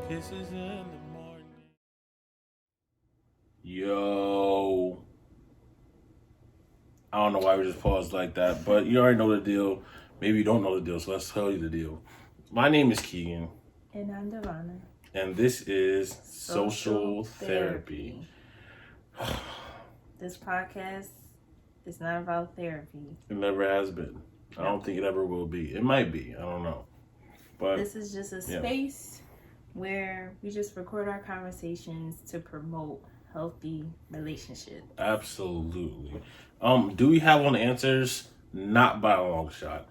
Kisses in the morning. Yo, I don't know why we just paused like that, but you already know the deal. Maybe you don't know the deal, so let's tell you the deal. My name is Keegan, And I'm Devonna. and this is Social Social Therapy. This podcast is not about therapy. It never has been. I don't think it ever will be. It might be. I don't know. But This is just a space where we just record our conversations to promote healthy relationships. absolutely. Do we have all the answers? Not by a long shot.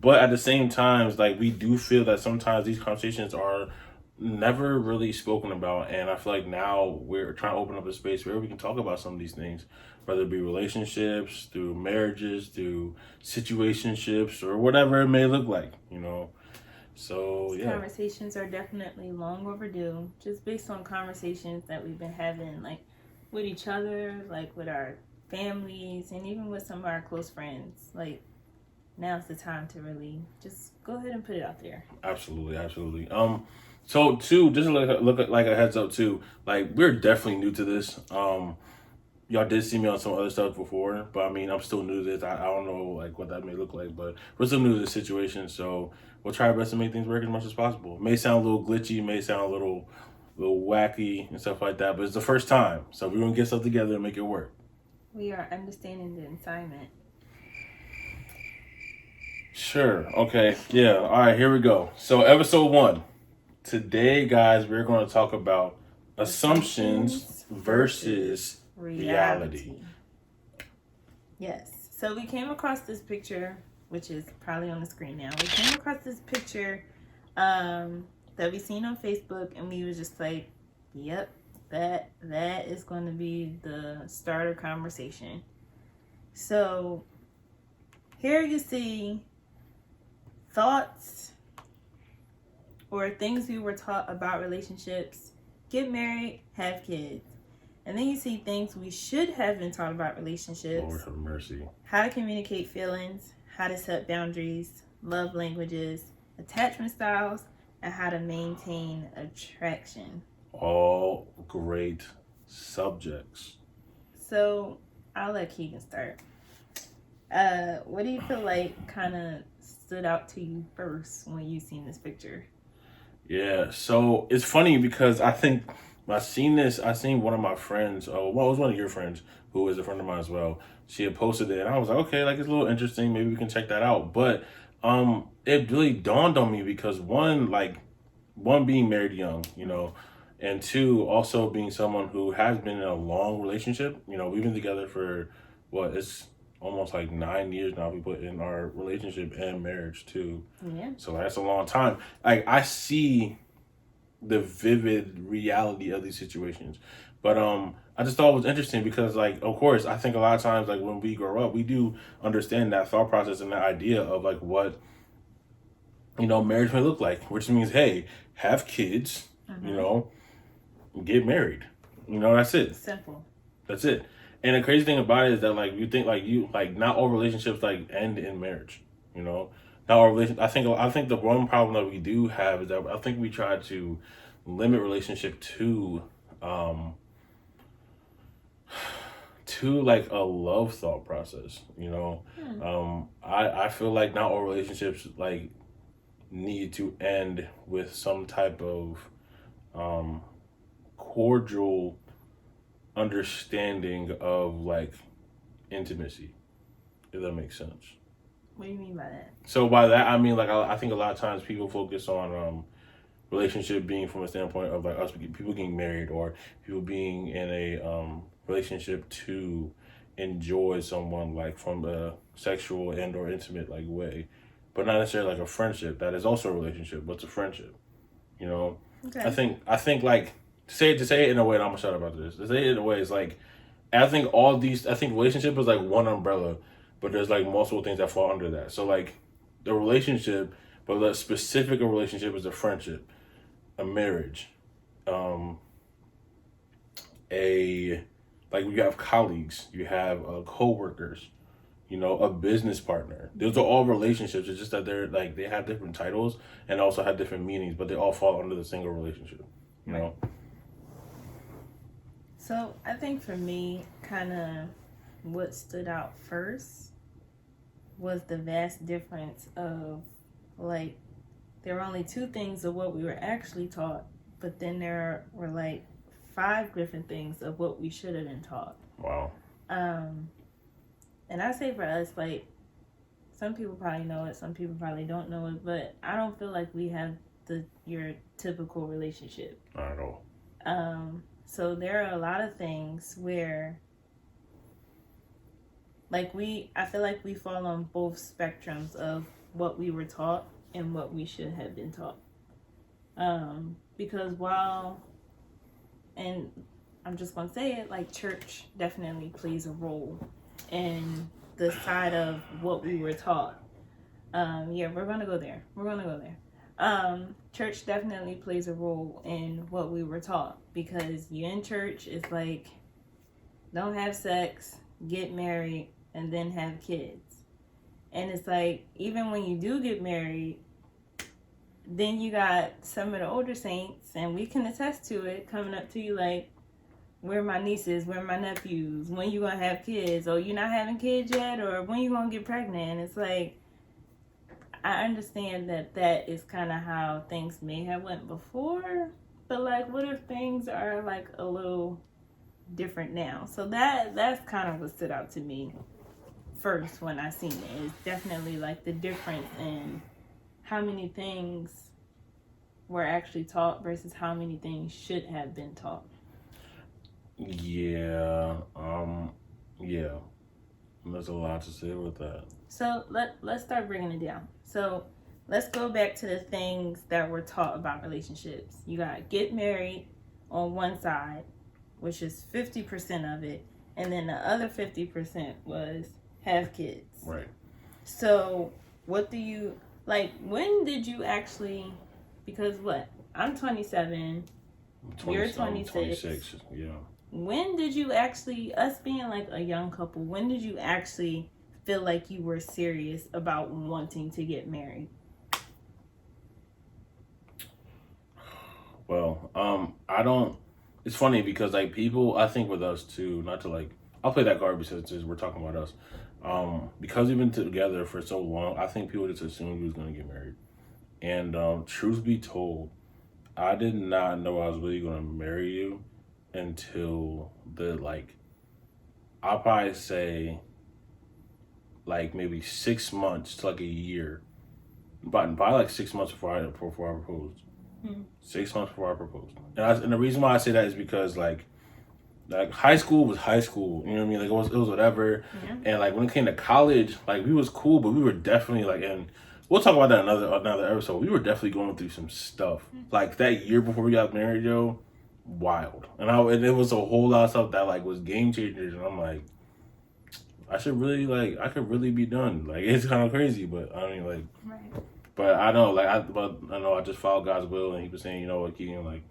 But at the same time, like we do feel that sometimes these conversations are never really spoken about, and I feel like now we're trying to open up a space where we can talk about some of these things, whether it be relationships, through marriages, through situationships, or whatever it may look like, you know. So These yeah, conversations are definitely long overdue, just based on conversations that we've been having, like with each other, like with our families, and even with some of our close friends. Like, now's the time to really just go ahead and put it out there. absolutely. So too, just look at like a heads up too. Like we're definitely new to this. Y'all did see me on some other stuff before, but I mean, I'm still new to this. I don't know like what that may look like, but we're still new to the situation, so we'll try our best to make things work as much as possible. It may sound a little glitchy, may sound a little wacky and stuff like that, but it's the first time, so we're gonna get stuff together and make it work. We are understanding the assignment. Sure. Okay. Yeah. All right. Here we go. So episode 1. Today, guys, we're going to talk about assumptions versus reality. Yes. So we came across this picture, which is probably on the screen now. We came across this picture that we seen on Facebook, and we was just like, "Yep, that is going to be the starter conversation." So here you see thoughts or things we were taught about relationships: get married, have kids. And then you see things we should have been taught about relationships: Lord have mercy. how to communicate feelings, how to set boundaries, love languages, attachment styles, and how to maintain attraction. All great subjects. So I'll let Keegan start. What do you feel like kind of stood out to you first when you seen this picture? Yeah. So it's funny because I think I seen one of my friends, well, it was one of your friends who is a friend of mine as well. She had posted it and I was like, okay, like it's a little interesting. Maybe we can check that out. But it really dawned on me because one being married young, you know, and two also being someone who has been in a long relationship. You know, we've been together for it's almost like 9 years now. We put in our relationship and marriage too. Yeah. So that's a long time. Like I see the vivid reality of these situations. But I just thought it was interesting because like of course I think a lot of times like when we grow up we do understand that thought process and that idea of like what marriage may look like, which means hey, have kids, get married. That's it. Simple. That's it. And the crazy thing about it is that like you think like not all relationships like end in marriage, you know. Not all relation. I think the one problem that we do have is that I think we try to limit relationship to like a love thought process, you know. I feel like not all relationships like need to end with some type of cordial understanding of like intimacy, if that makes sense. What do you mean by that? So by that I mean like I think a lot of times people focus on relationship being from a standpoint of like us people getting married or people being in a relationship to enjoy someone like from a sexual and or intimate like way, but not necessarily like a friendship that is also a relationship but it's a friendship, you know. Okay. I think like to say it in a way, and I'm gonna shut up about this. To say it in a way is like I think relationship is like one umbrella, but there's like multiple things that fall under that. So like the relationship, but the specific relationship is a friendship, a marriage, a like you have colleagues, you have co-workers, a business partner. Those are all relationships. It's just that they're like they have different titles and also have different meanings, but they all fall under the single relationship. You know. So I think for me, kind of what stood out first was the vast difference of like there were only two things of what we were actually taught, but then there were like 5 different things of what we should have been taught. Wow. And I say for us, like, some people probably know it, some people probably don't know it, but I don't feel like we have your typical relationship. Not at all. So there are a lot of things where, like, I feel like we fall on both spectrums of what we were taught and what we should have been taught. Because and I'm just going to say it, like, church definitely plays a role in the side of what we were taught. Yeah, we're going to go there. Church definitely plays a role in what we were taught, because you're in church, it's like, don't have sex, get married, and then have kids. And it's like, even when you do get married, then you got some of the older saints, and we can attest to it, coming up to you like, where my nieces, where my nephews, when you gonna have kids? Or you not having kids yet? Or when you gonna get pregnant? And it's like, I understand that is kind of how things may have went before, but like, what if things are like a little different now? So that's kind of what stood out to me first when I seen it. It's definitely like the difference in how many things were actually taught versus how many things should have been taught. Yeah. Yeah. There's a lot to say with that. So let's start bringing it down. So let's go back to the things that were taught about relationships. You got get married on one side, which is 50% of it, and then the other 50% was have kids. Right. So what do you like? When did you actually? Because what? I'm 27. You're 26. 26. Yeah. When did you actually, us being like a young couple, when did you actually feel like you were serious about wanting to get married? Well, I don't. It's funny because like people, I think with us too, not to like, I'll play that card because we're talking about us. Because we've been together for so long, I think people just assumed we was gonna get married. And truth be told, I did not know I was really gonna marry you until I'll probably say like maybe 6 months to like a year, but by like 6 months before I proposed. 6 months before I proposed, and the reason why I say that is because like high school was high school, you know what I mean? Like it was whatever, and like when it came to college, like we was cool, but we were definitely like, and we'll talk about that another episode. We were definitely going through some stuff like that year before we got married, yo. Wild, and it was a whole lot of stuff that like was game changers, and I'm like, I could really be done. Like it's kind of crazy, but I mean like, right. But I know I just followed God's will, and He was saying, you know what, Keegan, like,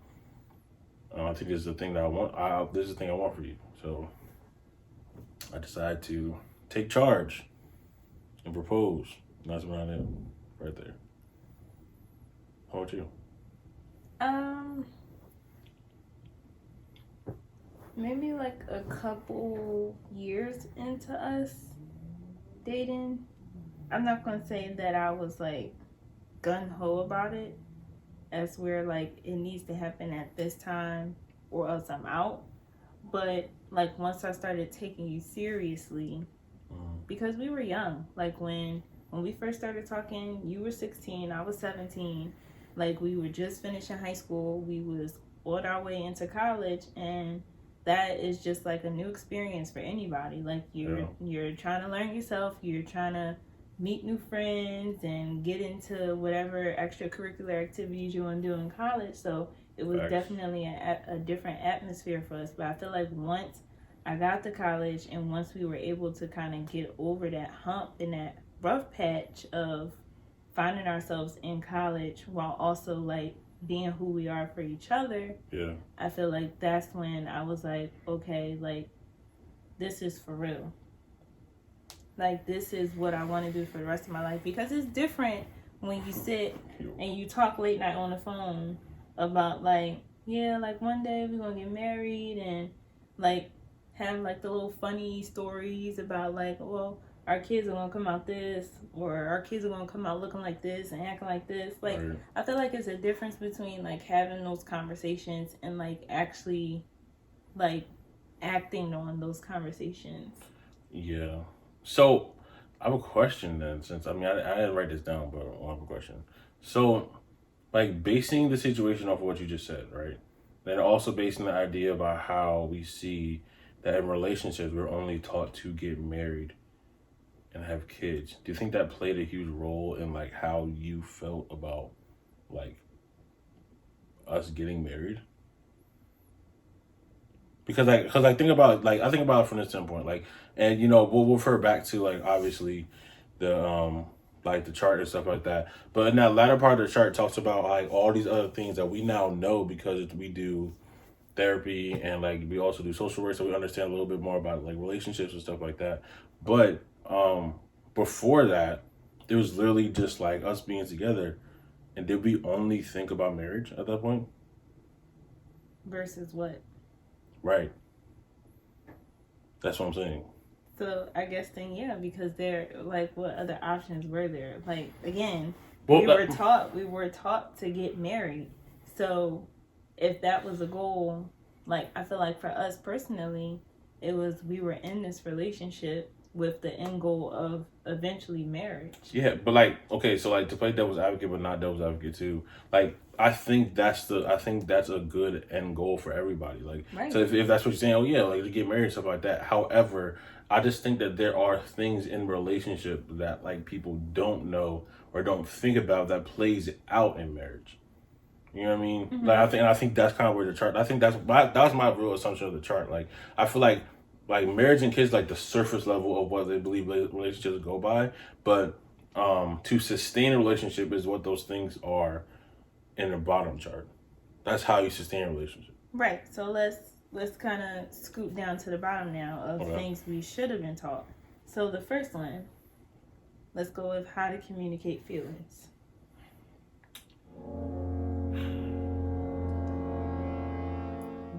I think this is the thing that I want. This is the thing I want for you. So I decided to take charge and propose. And that's what I did, right there. How about you? Maybe like a couple years into us dating. I'm not gonna say that I was like gung-ho about it, as we're like, it needs to happen at this time or else I'm out. But like once I started taking you seriously, because we were young, like when we first started talking, you were 16, I was 17. Like we were just finishing high school, we was on our way into college, and that is just like a new experience for anybody. Like you're trying to learn yourself, you're trying to meet new friends and get into whatever extracurricular activities you want to do in college. So it was definitely a different atmosphere for us. But I feel like once I got to college and once we were able to kind of get over that hump and that rough patch of finding ourselves in college while also like being who we are for each other, I feel like that's when I was like, okay, like this is for real. like this is what I want to do for the rest of my life. Because it's different when you sit and you talk late night on the phone about like, yeah, like one day we're gonna get married, and like have like the little funny stories about like, well, our kids are gonna come out this, or our kids are gonna come out looking like this and acting like this. Like, Right. I feel like it's a difference between like having those conversations and like actually like acting on those conversations. Yeah. So I have a question then, since I mean I didn't write this down, but I have a question. So, like, basing the situation off of what you just said, right? Then also basing the idea about how we see that in relationships we're only taught to get married and have kids. Do you think that played a huge role in like how you felt about like us getting married? Because I think about I think about it from this standpoint, like, and you know we'll refer back to like obviously the like the chart and stuff like that. But in that latter part of the chart talks about like all these other things that we now know because we do therapy, and like we also do social work, so we understand a little bit more about like relationships and stuff like that. But before that, it was literally just like us being together. And did we only think about marriage at that point? Versus what? Right. That's what I'm saying. So I guess then, yeah, because they're like, what other options were there? Like, again, Well, we were taught to get married. So if that was a goal, like I feel like for us personally, it was, we were in this relationship with the end goal of eventually marriage. Yeah, but like, okay, so like to play devil's advocate, but not devil's advocate too. Like, I think that's a good end goal for everybody. Like, Right. so if that's what you're saying, oh yeah, like to get married and stuff like that. However, I just think that there are things in relationship that like people don't know or don't think about that plays out in marriage. You know what I mean? Mm-hmm. Like I think that's kind of where the chart. I think that was my real assumption of the chart. Like I feel like marriage and kids like the surface level of what they believe relationships go by, but to sustain a relationship is what those things are in the bottom chart. That's how you sustain a relationship. Right. So let's kind of scoot down to the bottom now of things we should have been taught. So the first one, let's go with how to communicate feelings.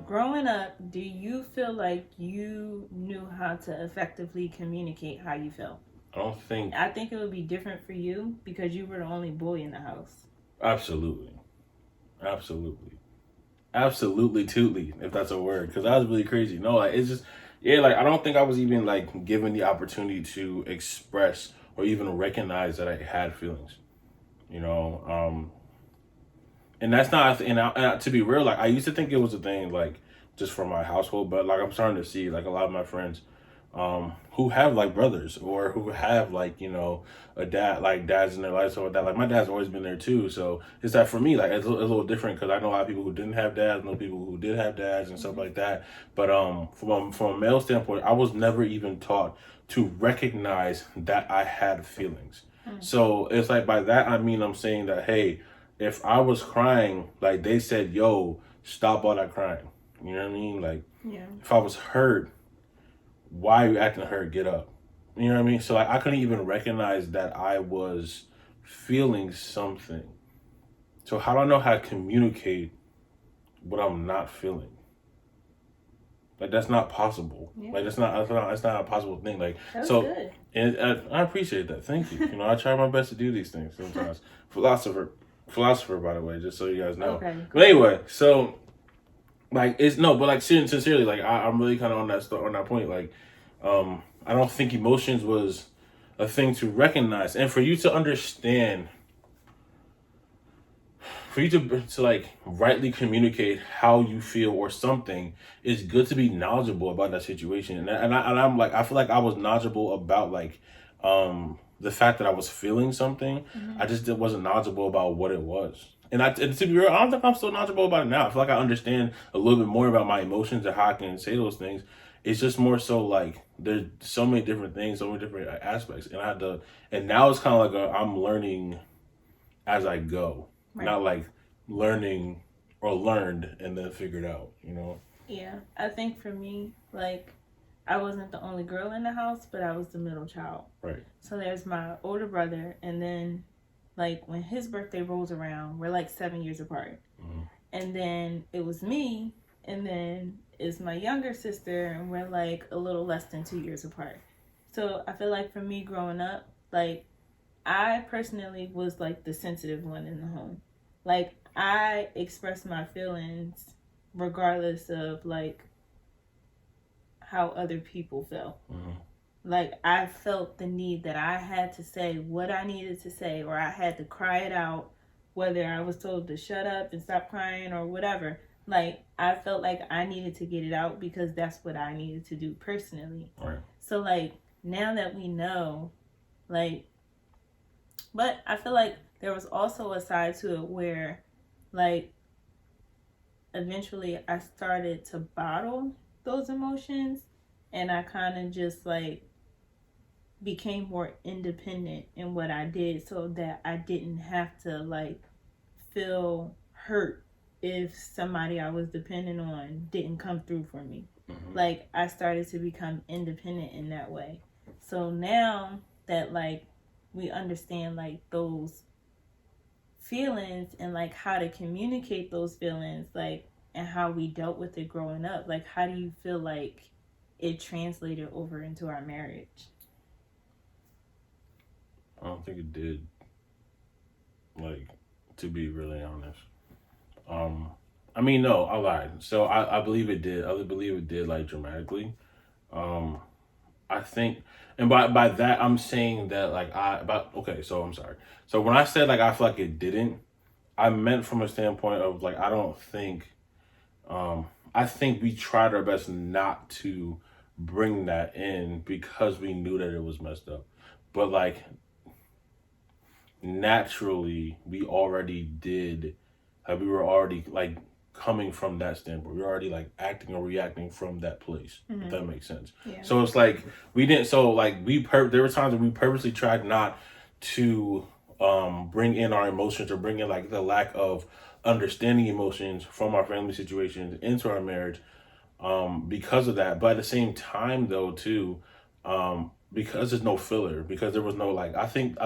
Growing up, do you feel like you knew how to effectively communicate how you felt? I think it would be different for you because you were the only boy in the house. Absolutely. Tootly, if that's a word, because I was really crazy. No, like it's just, yeah, like I don't think I was even like given the opportunity to express or even recognize that I had feelings, you know. And that's not, and to be real, like I used to think it was a thing like just for my household, but like I'm starting to see like a lot of my friends who have like brothers or who have like, you know, a dad, like dads in their life, so that like my dad's always been there too. So it's that for me, like it's a little different because I know a lot of people who didn't have dads, know people who did have dads and stuff like that. But from a male standpoint, I was never even taught to recognize that I had feelings. So it's like by that I mean I'm saying that, hey, if I was crying, like they said, yo, stop all that crying. You know what I mean? Like, yeah. If I was hurt, why are you acting hurt? Get up. You know what I mean? So like, I couldn't even recognize that I was feeling something. So how do I know how to communicate what I'm not feeling? Like that's not possible. Yeah. Like that's not a possible thing. Like that's so good. And I appreciate that. Thank you. You know, I try my best to do these things sometimes. Philosopher, by the way, just so you guys know. Okay. But anyway, so like it's no, but like sincerely, like I'm really kind of on that point. Like, I don't think emotions was a thing to recognize, and for you to understand, for you to like rightly communicate how you feel or something, it's good to be knowledgeable about that situation. And I'm like, I feel like I was knowledgeable about like the fact that I was feeling something. Mm-hmm. I just wasn't knowledgeable about what it was. And to be real, I don't think I'm so knowledgeable about it now. I feel like I understand a little bit more about my emotions and how I can say those things. It's just more so like there's so many different things, so many different aspects, and now it's kind of like I'm learning as I go, right. Not like learning or learned and then figured out, you know? Yeah, I think for me, like I wasn't the only girl in the house, but I was the middle child. Right. So there's my older brother, and then like when his birthday rolls around, we're like 7 years apart. Mm-hmm. And then it was me, and then it's my younger sister, and we're like a little less than 2 years apart. So I feel like for me growing up, like I personally was like the sensitive one in the home. Like I expressed my feelings regardless of like how other people felt. Mm-hmm. Like I felt the need that I had to say what I needed to say, or I had to cry it out, whether I was told to shut up and stop crying or whatever. Like I felt like I needed to get it out because that's what I needed to do personally. Right. So like now that we know, like, but I feel like there was also a side to it where like eventually I started to bottle those emotions, and I kind of just like became more independent in what I did so that I didn't have to like feel hurt if somebody I was dependent on didn't come through for me. Mm-hmm. Like I started to become independent in that way. So now that like we understand like those feelings and like how to communicate those feelings, like, and how we dealt with it growing up, like how do you feel like it translated over into our marriage? I don't think it did. Like, to be really honest. I mean, no, I lied. So I believe it did. I believe it did, like, dramatically. I think, and by that, I'm saying that, like, okay, so I'm sorry. So when I said, like, I feel like it didn't, I meant from a standpoint of, like, I think we tried our best not to bring that in because we knew that it was messed up. But, like, naturally, we already did, like, we were already, like, coming from that standpoint. We were already, like, acting or reacting from that place, mm-hmm. if that makes sense. Yeah. So it's like, there were times when we purposely tried not to bring in our emotions or bring in, like, the lack of understanding emotions from our family situations into our marriage because of that. But at the same time, though, too, because there's no filler, because there was no, like, I think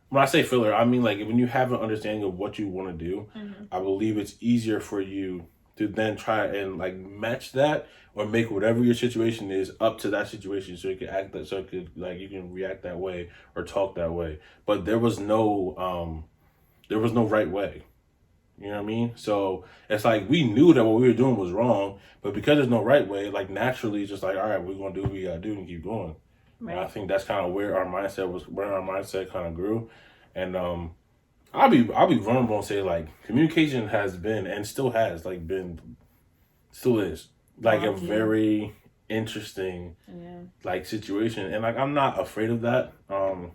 when I say filler, I mean, like, when you have an understanding of what you want to do, mm-hmm. I believe it's easier for you to then try and, like, match that or make whatever your situation is up to that situation so you can act that, so it could, like, you can react that way or talk that way. But there was no right way. You know what I mean? So it's like we knew that what we were doing was wrong, but because there's no right way, like, naturally it's just like, all right, we're going to do what we got to do and keep going. Right. And I think that's kind of where our mindset kind of grew. And I'll be vulnerable and say, like, communication has been and still has, like, still is, like, a very interesting, like, situation. And, like, I'm not afraid of that. I'm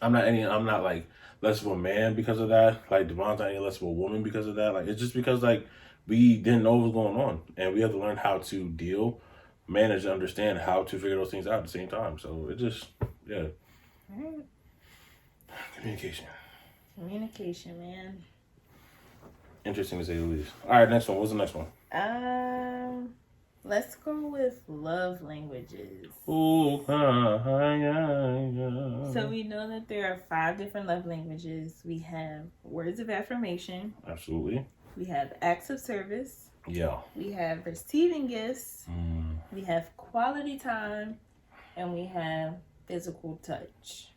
not like less of a man because of that. Like, Devon's not any less of a woman because of that. Like, it's just because, like, we didn't know what was going on, and we have to learn how to manage and understand how to figure those things out at the same time. So it just, yeah. Right. Communication, man. Interesting to say the least. All right, next one. What's the next one? Let's go with love languages. Ooh, So we know that there are 5 different love languages. We have words of affirmation. Absolutely. We have acts of service. Yeah. We have receiving gifts. We have quality time. And we have physical touch.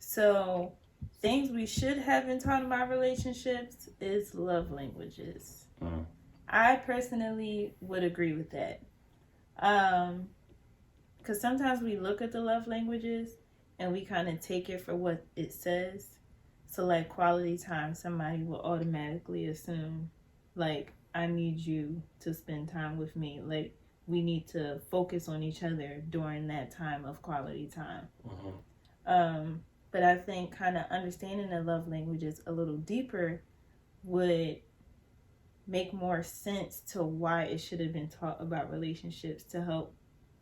So things we should have been taught about relationships is love languages. I personally would agree with that. Because sometimes we look at the love languages and we kind of take it for what it says. So, like, quality time, somebody will automatically assume, like, I need you to spend time with me. Like, we need to focus on each other during that time of quality time. But I think kind of understanding the love languages a little deeper would make more sense to why it should have been taught about relationships to help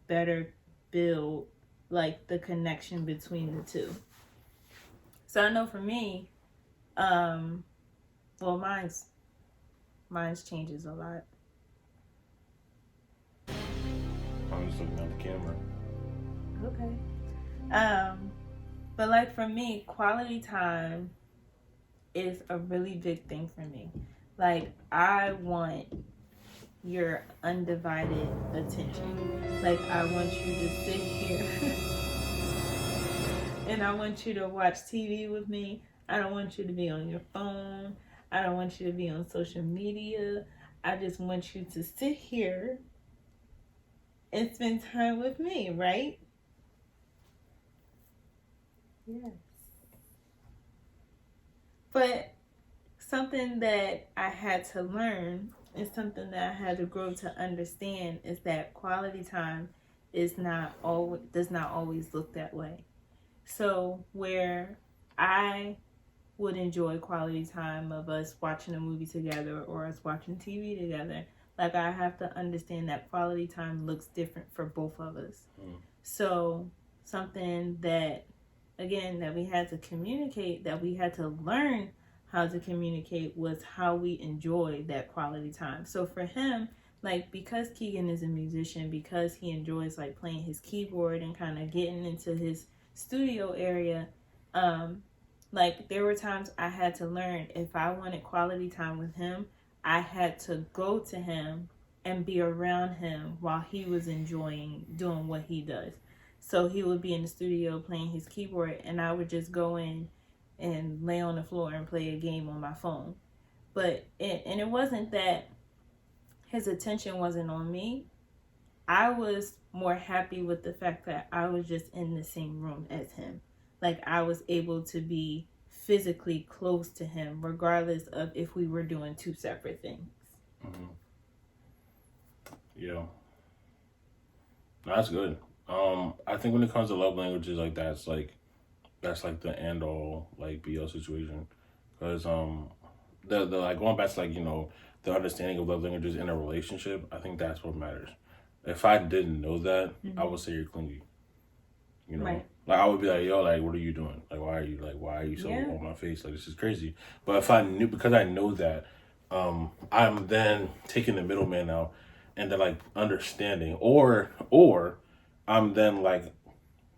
better build, like, the connection between the two. So I know for me, mine's changes a lot. I'm just looking at the camera. Okay. But like for me, quality time is a really big thing for me. Like I want your undivided attention. Like I want you to sit here and I want you to watch TV with me. I don't want you to be on your phone. I don't want you to be on social media. I just want you to sit here and spend time with me, right? Yes. But something that I had to learn and something that I had to grow to understand is that quality time does not always look that way. So where I would enjoy quality time of us watching a movie together or us watching TV together, like I have to understand that quality time looks different for both of us. So something that, again, that we had to communicate, that we had to learn how to communicate, was how we enjoy that quality time. So for him, like, because Keegan is a musician, because he enjoys like playing his keyboard and kind of getting into his studio area, like there were times I had to learn, if I wanted quality time with him, I had to go to him and be around him while he was enjoying doing what he does. So he would be in the studio playing his keyboard, and I would just go in and lay on the floor and play a game on my phone. But it wasn't that his attention wasn't on me. I was more happy with the fact that I was just in the same room as him. Like I was able to be physically close to him, regardless of if we were doing two separate things. Mm-hmm. Yeah, that's good. I think when it comes to love languages, like that's like the end all like be all situation, because the like going back to like the understanding of love languages in a relationship, I think that's what matters. If I didn't know that, I would say you're clingy. Right. Like I would be like, yo, like what are you doing? Like why are you so on my face? Like this is crazy. But if I knew, because I know that, I'm then taking the middleman out and then like understanding, or I'm then like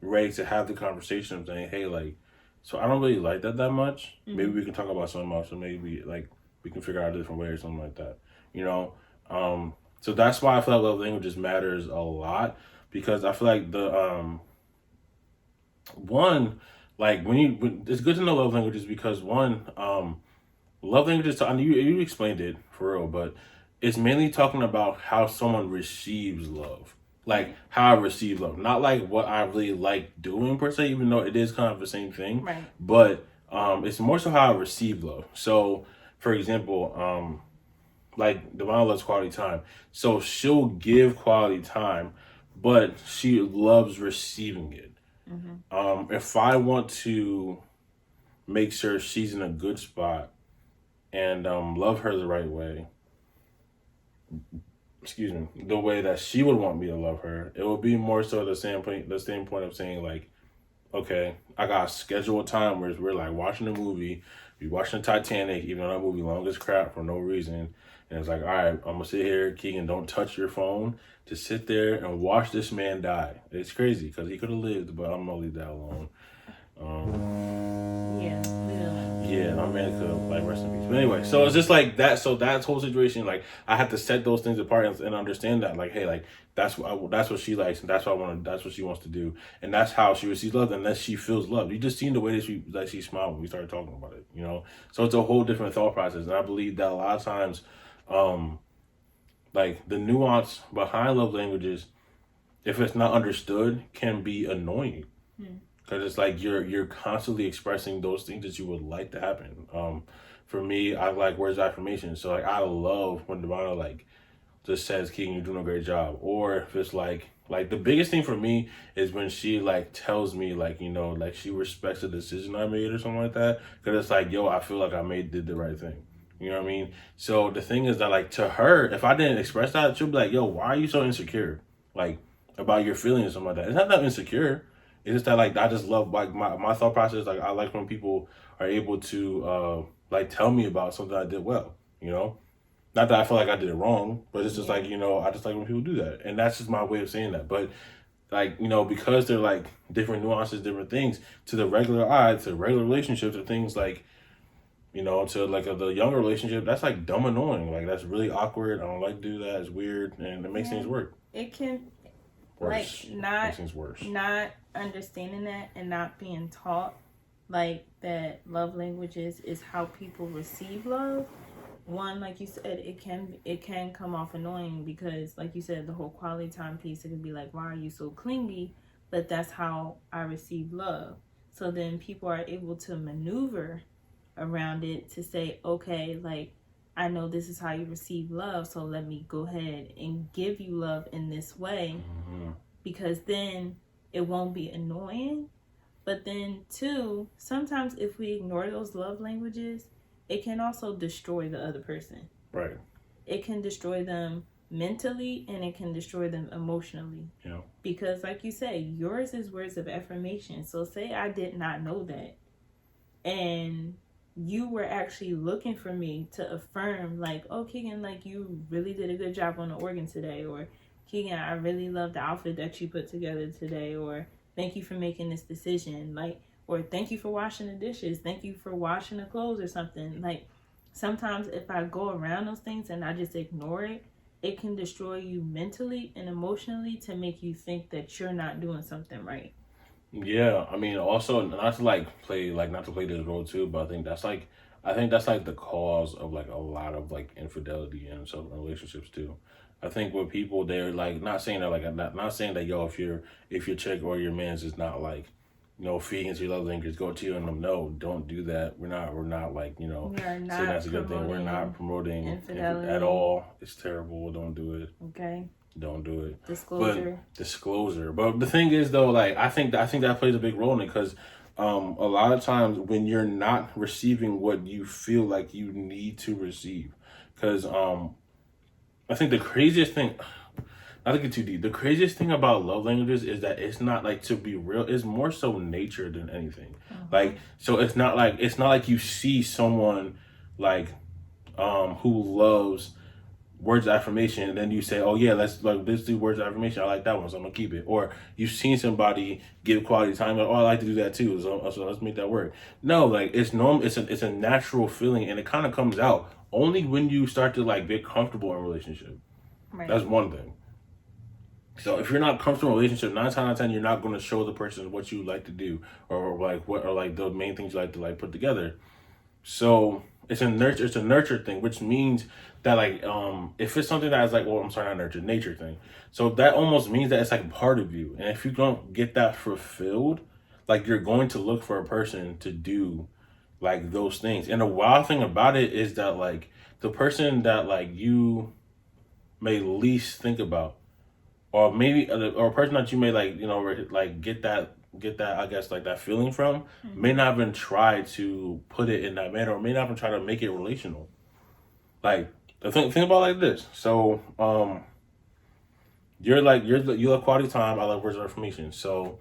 ready to have the conversation of saying, hey, like, so I don't really like that much. Maybe we can talk about something else, or maybe like we can figure out a different way or something like that. So that's why I feel like love languages matters a lot, because I feel like the one, like when it's good to know love languages, because one, love languages, you explained it for real, but it's mainly talking about how someone receives love. Like how I receive love, not like what I really like doing per se, even though it is kind of the same thing. Right. But it's more so how I receive love. So, for example, like Devon loves quality time, so she'll give quality time, but she loves receiving it. If I want to make sure she's in a good spot and love her the right way, the way that she would want me to love her, it would be more so the same point of saying like, okay, I got a scheduled time where we're like watching a movie, we watching Titanic, even though that movie long as crap for no reason. And it's like, all right, I'm gonna sit here, Keegan, don't touch your phone. Just sit there and watch this man die. It's crazy because he could have lived, but I'm gonna leave that alone. Yeah, my man could like rest in peace. But anyway, so it's just like that. So that whole situation, like I had to set those things apart and understand that, like, hey, like that's what she likes, and that's what I want. That's what she wants to do, and that's how she receives love, and that she feels love. You just seen the way that she smiled when we started talking about it, So it's a whole different thought process, and I believe that a lot of times, like the nuance behind love languages, if it's not understood, can be annoying. Because it's like you're constantly expressing those things that you would like to happen. For me, I like words of affirmation. So like I love when Devonna like just says, Keegan, you're doing a great job. Or if it's like the biggest thing for me is when she like tells me like, like she respects the decision I made or something like that. Because it's like, yo, I feel like I did the right thing. You know what I mean? So the thing is that like to her, if I didn't express that, she'll be like, yo, why are you so insecure? Like about your feelings or something like that. It's not that insecure. It's just that like I just love like my thought process. Like I like when people are able to like tell me about something I did well, Not that I feel like I did it wrong, but it's just like, you know, I just like when people do that. And that's just my way of saying that. But like, you know, because they're like different nuances, different things to the regular eye, to regular relationships, or things like, you know, to like the younger relationship, that's like dumb annoying. Like that's really awkward. I don't like to do that. It's weird, and it makes things work. It can Worse. like not makes things worse. Not understanding that and not being taught like that love languages is how people receive love. One, like you said, it can come off annoying because, like you said, the whole quality time piece. It could be like, why are you so clingy? But that's how I receive love. So then people are able to maneuver around it to say, okay, like I know this is how you receive love, so let me go ahead and give you love in this way, because then it won't be annoying. But then too, sometimes if we ignore those love languages, it can also destroy the other person. Right. It can destroy them mentally and it can destroy them emotionally. Yeah. Because like you say, yours is words of affirmation. So say I did not know that, and you were actually looking for me to affirm, like, oh, Keegan, like, you really did a good job on the organ today, or Keegan, I really love the outfit that you put together today, or thank you for making this decision, like, or thank you for washing the dishes, thank you for washing the clothes or something. Like, sometimes if I go around those things and I just ignore it, it can destroy you mentally and emotionally to make you think that you're not doing something right. Yeah, I mean, also not to like play not to play this role too, but I think that's like the cause of like a lot of like infidelity in some relationships too. I think with people they're like not saying that like not saying that yo if your chick or your man's is not like, you know, feeding into your love language, go to you and them. No, don't do that. We're not like, you know, saying that's a good thing. We're not promoting infidelity at all. It's terrible. Don't do it. Okay. Don't do it. Disclosure. But the thing is though, like I think that plays a big role in it because a lot of times when you're not receiving what you feel like you need to receive, because I think the craziest thing, not to get too deep, the craziest thing about love languages is that it's not like, to be real, it's more so nature than anything. Like, so it's not like you see someone like who loves words of affirmation, and then you say, oh yeah, let's do words of affirmation, I like that one, so I'm gonna keep it. Or you've seen somebody give quality time, like, oh, I like to do that too, so let's make that work. No, like it's normal, it's a natural feeling, and it kind of comes out only when you start to like get comfortable in a relationship. Right. That's one thing. So if you're not comfortable in a relationship, 9 times out of 10, you're not going to show the person what you like to do, or like what, or like the main things you like to like put together. So it's a nurture thing, which means that like if it's something that is like, well, I'm sorry, not nurture, nature thing. So that almost means that it's like part of you. And if you don't get that fulfilled, like you're going to look for a person to do like those things. And the wild thing about it is that like the person that like you may least think about, or maybe or a person that you may like, you know, like get that I guess like that feeling from, may not even try to put it in that manner, or may not even try to make it relational. Like think about it like this. So you like quality time, I like words of affirmation. So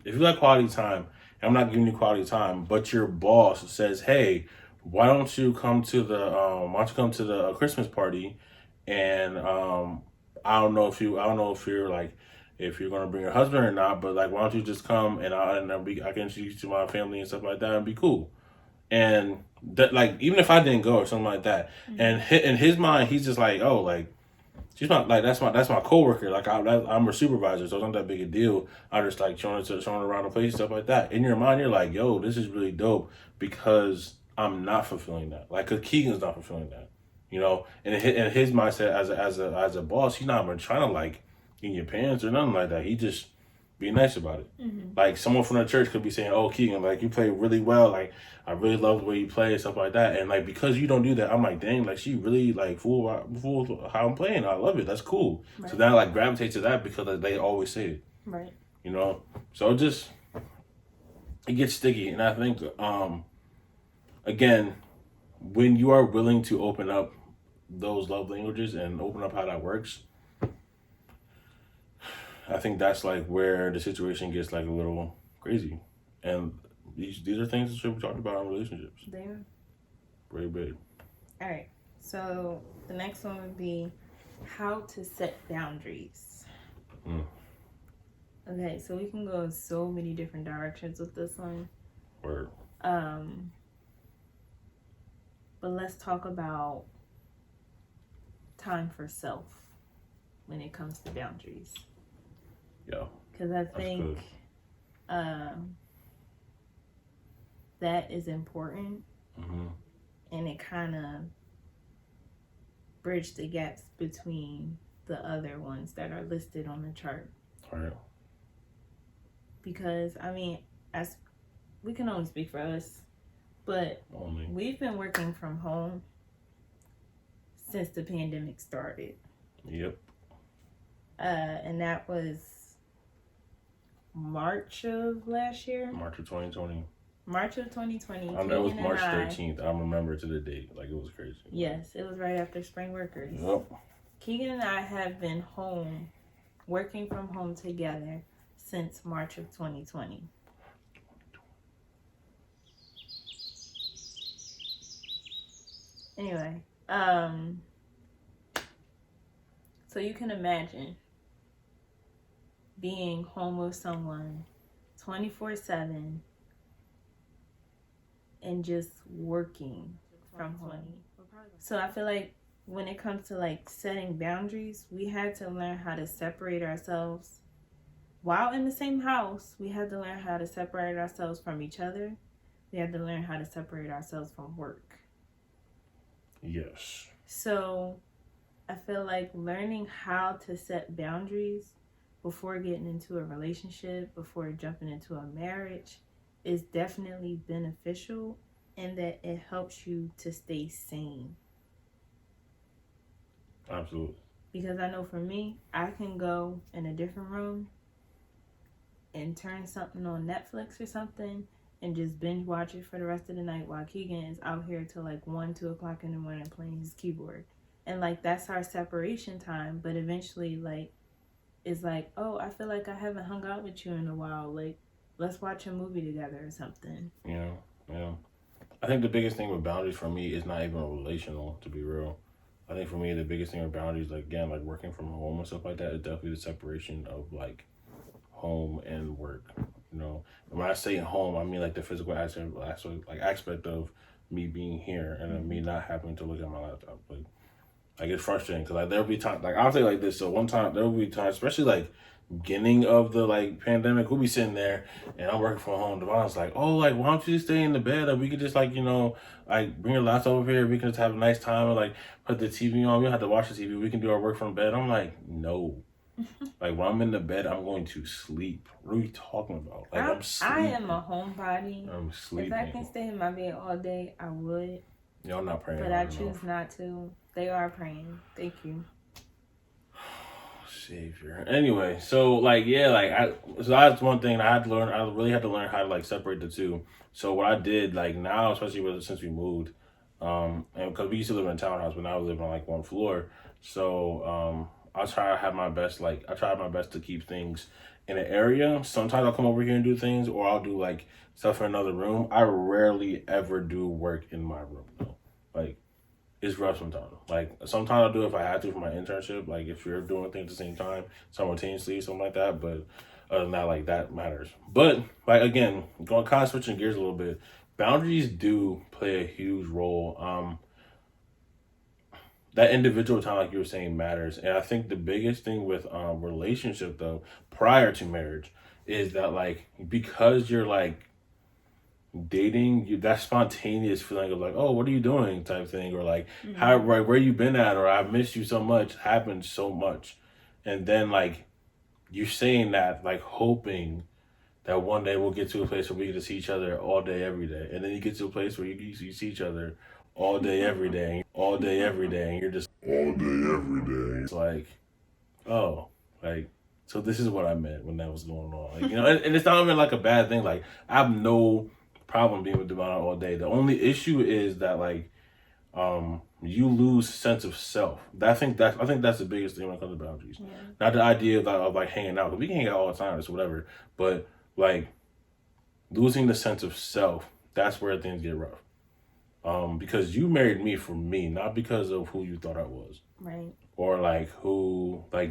if you like quality time and I'm not giving you quality time, but your boss says, hey, why don't you come to the Christmas party, and I don't know if you're like, if you're gonna bring your husband or not, but like, why don't you just come and I can introduce you to my family and stuff like that and be cool. And that, like, even if I didn't go or something like that, and in his mind, he's just like, oh, like, she's not like, that's my coworker. Like I'm her supervisor, so it's not that big a deal. I'm just like showing around the place, stuff like that. In your mind, you're like, yo, this is really dope because I'm not fulfilling that. Like, cause Keegan's not fulfilling that, you know. And in his mindset as a boss, he's not even trying to like in your pants or nothing like that. He just be nice about it. Like someone from the church could be saying, oh, Keegan, like you play really well. Like I really love the way you play and stuff like that. And like, because you don't do that, I'm like, dang, like she really like fool how I'm playing. I love it. That's cool. Right. So then I like gravitate to that because they always say it. Right. You know? So it gets sticky. And I think, again, when you are willing to open up those love languages and open up how that works, I think that's like where the situation gets like a little crazy. And these are things that should be talked about in relationships. They are. Very big. All right. So the next one would be how to set boundaries. Okay, so we can go in so many different directions with this one. Word. But let's talk about time for self when it comes to boundaries. Yeah. Because I think that is important. And it kind of bridged the gaps between the other ones that are listed on the chart. All right. Because, I mean, as we can only speak for us, but we've been working from home since the pandemic started. Yep. And that was March of last year. March of 2020. March of 2020. I know it was March 13th. I remember to the date. Like, it was crazy. Yes, it was right after Spring Workers. Yep. Keegan and I have been home, working from home together since March of 2020. Anyway, so you can imagine being home with someone 24/7 and just working from home. So I feel like when it comes to like setting boundaries, we had to learn how to separate ourselves. While in the same house, we had to learn how to separate ourselves from each other. We had to learn how to separate ourselves from work. Yes. So I feel like learning how to set boundaries before getting into a relationship, before jumping into a marriage, is definitely beneficial, in that it helps you to stay sane. Absolutely. Because I know for me, I can go in a different room and turn something on Netflix or something and just binge watch it for the rest of the night while Keegan is out here till like 1, 2 o'clock in the morning playing his keyboard. And like, that's our separation time. But eventually, like, it's like, oh, I feel like I haven't hung out with you in a while. Like, let's watch a movie together or something. Yeah. I think the biggest thing with boundaries for me is not even relational, to be real. I think for me, the biggest thing with boundaries, like, again, like working from home and stuff like that, is definitely the separation of like home and work. You know, and when I say home, I mean like the physical aspect of me being here and then me not having to look at my laptop. Like it's frustrating because like there'll be times, like I'll say like this. So one time there will be times, especially like beginning of the like pandemic, we'll be sitting there and I'm working from home. Devon's like, oh, like why don't you just stay in the bed? Like we could just like, you know, like bring your laptop over here. We can just have a nice time and like put the TV on. We don't have to watch the TV. We can do our work from bed. I'm like, no. Like when I'm in the bed, I'm going to sleep. What are we talking about? Like I'm sleeping. I am a homebody. I'm sleeping. If I can stay in my bed all day, I would. Yeah, I'm not praying. But I choose not to. They are praying. Thank you. Savior. Anyway, so like so that's one thing I had to learn. I really had to learn how to like separate the two. So what I did like now, especially since we moved, and because we used to live in a townhouse, but now we live on like one floor. So I try my best to keep things in an area. Sometimes I'll come over here and do things, or I'll do like stuff in another room. I rarely ever do work in my room though. Like it's rough sometimes. Like sometimes I'll do it if I have to for my internship. Like if you're doing things at the same time, simultaneously, something like that. But other than that, like that matters. But like again, going kind of switching gears a little bit, boundaries do play a huge role. That individual time, like you were saying, matters. And I think the biggest thing with relationship though, prior to marriage, is that like because you're like dating, you that spontaneous feeling of like, oh, what are you doing type thing, or like how where you been at, or I miss you so much, happens so much. And then like you're saying that like hoping that one day we'll get to a place where we get to see each other all day every day, and then you get to a place where you see each other all day every day, all day every day, and you're just all day every day. It's like, oh, like so this is what I meant when that was going on, like, you know. And it's not even like a bad thing. Like I have no problem being with Devon all day. The only issue is that like you lose sense of self. I think that's the biggest thing when it comes to boundaries. Yeah. Not the idea of like hanging out, because we can hang out all the time, it's whatever. But like losing the sense of self, that's where things get rough. Because you married me for me, not because of who you thought I was. Right. Or like who I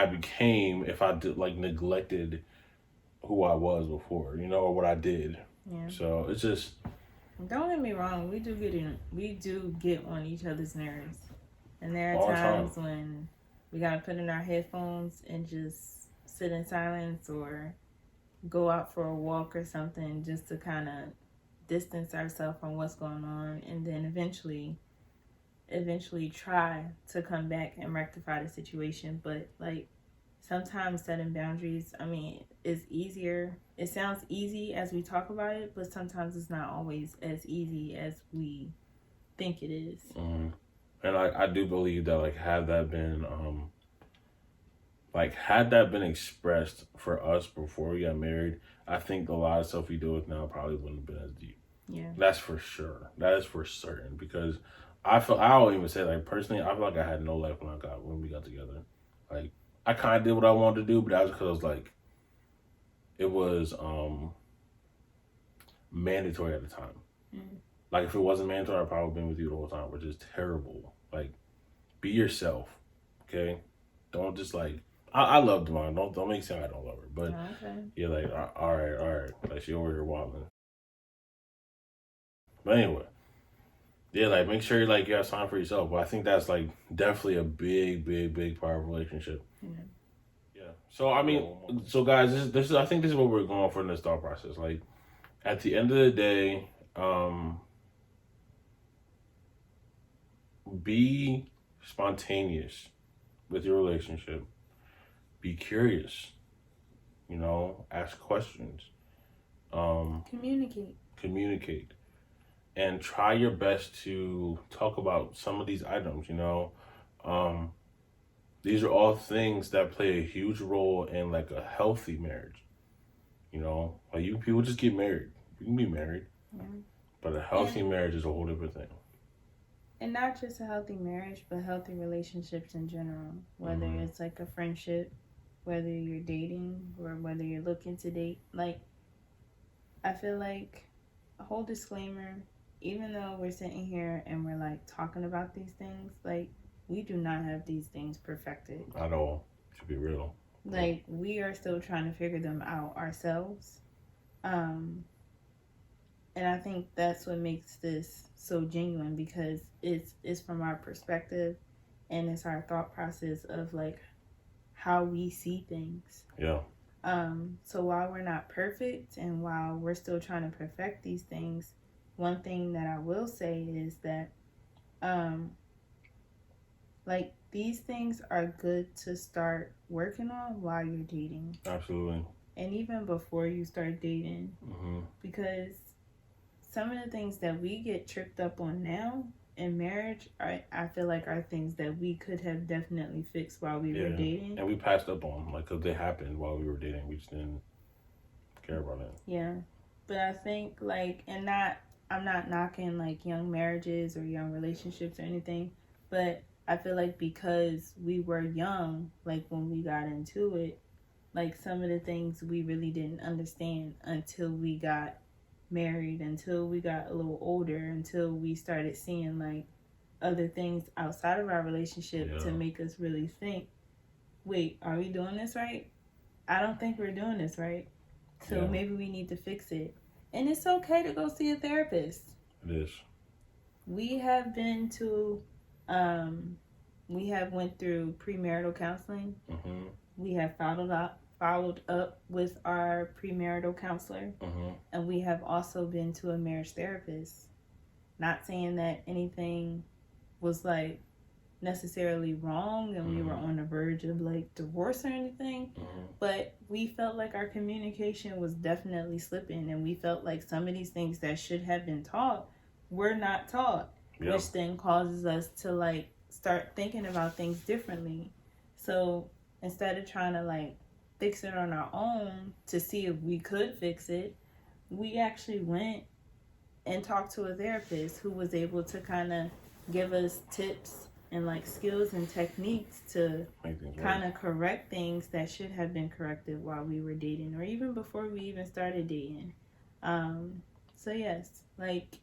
became if I did like neglected who I was before, or what I did. Yeah. So it's just, don't get me wrong, we do get on each other's nerves. And there all are the time. times when we gotta put in our headphones and just sit in silence or go out for a walk or something just to kind of distance ourselves from what's going on, and then eventually try to come back and rectify the situation. But like sometimes setting boundaries, I mean, is easier. It sounds easy as we talk about it, but sometimes it's not always as easy as we think it is. Mm-hmm. And I do believe that had that been expressed for us before we got married, I think a lot of stuff we deal with now probably wouldn't have been as deep. Yeah. That's for sure. That is for certain. Because I'll even say, like, personally, I feel like I had no life when we got together. Like, I kind of did what I wanted to do, but that was because it was mandatory at the time. Mm-hmm. Like, if it wasn't mandatory, I'd probably been with you the whole time, which is terrible. Like, be yourself, okay? Don't just I love Devon. Don't make it sound like I don't love her, but okay. You're like, all right, like she over here wobbling. But anyway, yeah, like make sure you have time for yourself. But I think that's definitely a big part of a relationship. Yeah. Yeah. So I mean, guys, this is I think this is what we're going for in this thought process. Like at the end of the day, be spontaneous with your relationship. Be curious. Ask questions. Communicate. And try your best to talk about some of these items, These are all things that play a huge role in a healthy marriage. You people just get married. You can be married. Yeah. But a healthy marriage is a whole different thing. And not just a healthy marriage, but healthy relationships in general. Whether it's a friendship, whether you're dating, or whether you're looking to date. I feel like a whole disclaimer, even though we're sitting here and we're talking about these things, we do not have these things perfected. At all. To be real. We are still trying to figure them out ourselves. And I think that's what makes this so genuine, because it's from our perspective and it's our thought process of how we see things. Yeah. So while we're not perfect and while we're still trying to perfect these things, one thing that I will say is that these things are good to start working on while you're dating. Absolutely. And even before you start dating. Mm-hmm. Because some of the things that we get tripped up on now in marriage, I feel are things that we could have definitely fixed while we were dating. And we passed up on because they happened while we were dating. We just didn't care about it. Yeah. But I think I'm not knocking young marriages or young relationships or anything, but I feel because we were young, when we got into it, some of the things we really didn't understand until we got married, until we got a little older, until we started seeing other things outside of our relationship to make us really think, wait, are we doing this right? I don't think we're doing this right. So maybe we need to fix it. And it's okay to go see a therapist. It is. We have been to we have went through premarital counseling. Mm-hmm. We have followed up with our premarital counselor. Mm-hmm. And we have also been to a marriage therapist. Not saying that anything was necessarily wrong and we were on the verge of divorce or anything, but we felt our communication was definitely slipping, and we felt some of these things that should have been taught were not taught, which then causes us to start thinking about things differently. So instead of trying to fix it on our own to see if we could fix it, we actually went and talked to a therapist who was able to kind of give us tips and skills and techniques to kind of correct things that should have been corrected while we were dating, or even before we even started dating. So yes, like,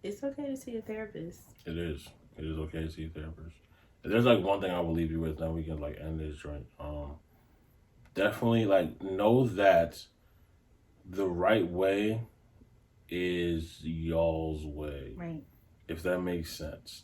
it's okay to see a therapist. It is. It is okay to see a therapist. If there's like one thing I will leave you with, then we can like end this joint. Definitely like know that the right way is y'all's way. Right. If that makes sense.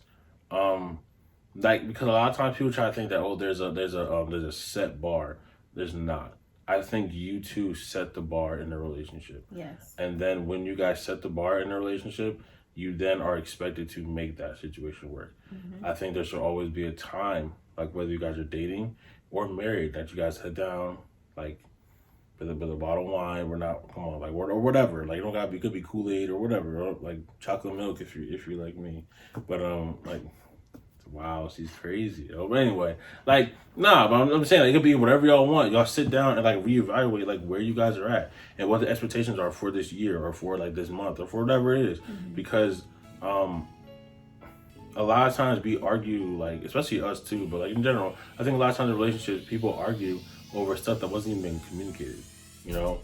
Like because a lot of times people try to think that there's a set bar. There's not. I think you two set the bar in the relationship. Yes. And then when you guys set the bar in a relationship, you then are expected to make that situation work. I think there should always be a time, like whether you guys are dating or married, that you guys sit down, like with a bottle of wine. We're not, come on, like or whatever. Like, you don't gotta be, could be Kool-Aid or whatever, or like chocolate milk if you're like me. But like, wow, she's crazy. Oh, but anyway, like, nah, but I'm saying like, it could be whatever y'all want. Y'all sit down and like reevaluate like where you guys are at and what the expectations are for this year or for like this month or for whatever it is. Because a lot of times we argue, like, especially us too, but like in general, I think a lot of times in relationships people argue over stuff that wasn't even communicated, you know?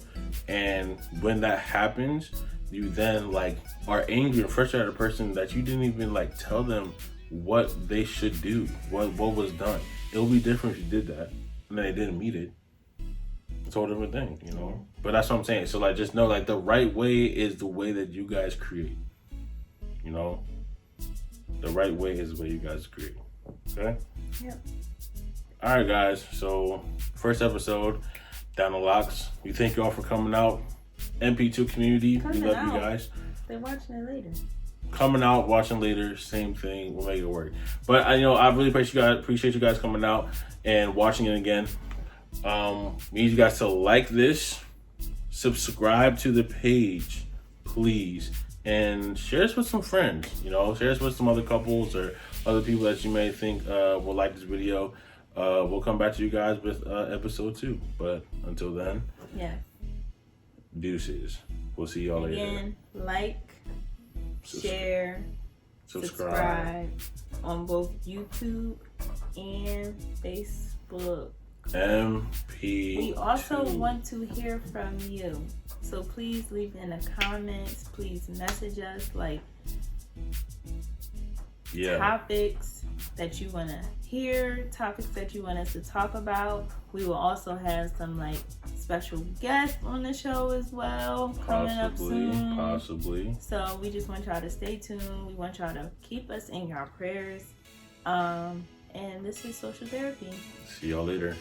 And when that happens, you then like are angry and frustrated at a person that you didn't even like tell them what they should do, what was done. It'll be different if you did that and then they didn't meet it. It's a whole different thing, you know? But that's what I'm saying. So like just know like the right way is the way that you guys create. You know? The right way is the way you guys create. Okay? Yep. Alright guys, so first episode, Down the Locks. We thank y'all for coming out. MP2 Community, we love you guys. They're watching it later. Coming out, watching later, same thing. We'll make it work. But I really appreciate you guys coming out and watching it again. We need you guys to like this, subscribe to the page, please, and share this with some friends. Share this with some other couples or other people that you may think will like this video. We'll come back to you guys with episode 2. But until then, yeah. Deuces. We'll see y'all later. Again, like, share, subscribe on both YouTube and Facebook. MP2. We also want to hear from you. So please leave in the comments. Please message us topics that you want to hear, topics that you want us to talk about. We will also have some special guests on the show as well coming up soon. Possibly. So we just want y'all to stay tuned. We want y'all to keep us in your prayers. And this is Social Therapy. See y'all later.